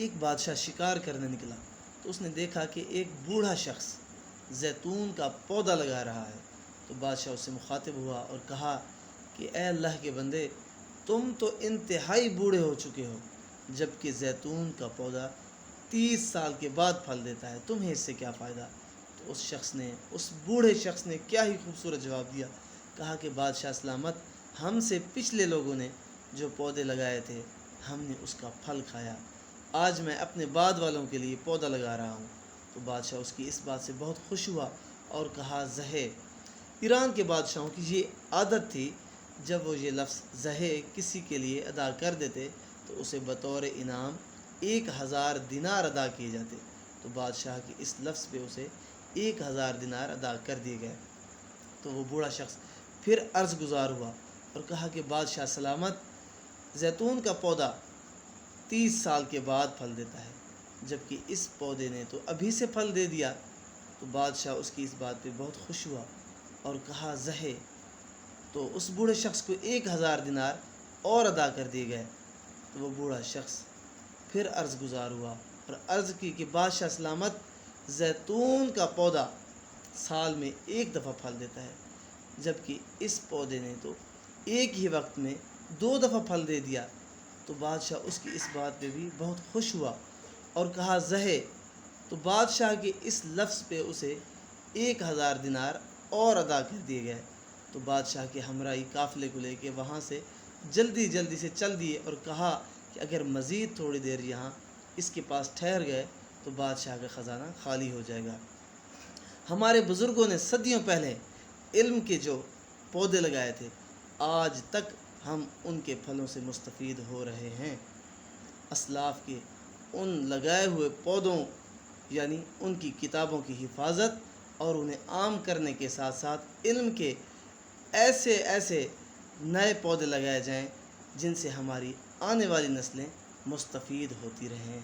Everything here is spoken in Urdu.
ایک بادشاہ شکار کرنے نکلا تو اس نے دیکھا کہ ایک بوڑھا شخص زیتون کا پودا لگا رہا ہے۔ تو بادشاہ اس سے مخاطب ہوا اور کہا کہ اے اللہ کے بندے، تم تو انتہائی بوڑھے ہو چکے ہو، جبکہ زیتون کا پودا 30 سال کے بعد پھل دیتا ہے، تمہیں اس سے کیا فائدہ؟ تو اس بوڑھے شخص نے کیا ہی خوبصورت جواب دیا، کہا کہ بادشاہ سلامت، ہم سے پچھلے لوگوں نے جو پودے لگائے تھے ہم نے اس کا پھل کھایا، آج میں اپنے بعد والوں کے لیے پودا لگا رہا ہوں۔ تو بادشاہ اس کی اس بات سے بہت خوش ہوا اور کہا زہے۔ ایران کے بادشاہوں کی یہ عادت تھی، جب وہ یہ لفظ زہے کسی کے لیے ادا کر دیتے تو اسے بطور انعام 1000 دینار ادا کیے جاتے۔ تو بادشاہ کے اس لفظ پہ اسے 1000 دینار ادا کر دیے گئے۔ تو وہ بوڑھا شخص پھر عرض گزار ہوا اور کہا کہ بادشاہ سلامت، زیتون کا پودا 30 سال کے بعد پھل دیتا ہے، جبکہ اس پودے نے تو ابھی سے پھل دے دیا۔ تو بادشاہ اس کی اس بات پہ بہت خوش ہوا اور کہا زہے۔ تو اس بوڑھے شخص کو 1000 دینار اور ادا کر دیے گئے۔ تو وہ بوڑھا شخص پھر عرض گزار ہوا اور عرض کی کہ بادشاہ سلامت، زیتون کا پودا سال میں 1 دفعہ پھل دیتا ہے، جبکہ اس پودے نے تو ایک ہی وقت میں 2 دفعہ پھل دے دیا۔ تو بادشاہ اس کی اس بات پہ بھی بہت خوش ہوا اور کہا زہے۔ تو بادشاہ کے اس لفظ پہ اسے 1000 دینار اور ادا کر دیے گئے۔ تو بادشاہ کے ہمراہی قافلے کو لے کے وہاں سے جلدی سے چل دیے اور کہا کہ اگر مزید تھوڑی دیر یہاں اس کے پاس ٹھہر گئے تو بادشاہ کا خزانہ خالی ہو جائے گا۔ ہمارے بزرگوں نے صدیوں پہلے علم کے جو پودے لگائے تھے، آج تک ہم ان کے پھلوں سے مستفید ہو رہے ہیں۔ اسلاف کے ان لگائے ہوئے پودوں یعنی ان کی کتابوں کی حفاظت اور انہیں عام کرنے کے ساتھ ساتھ علم کے ایسے نئے پودے لگائے جائیں جن سے ہماری آنے والی نسلیں مستفید ہوتی رہیں۔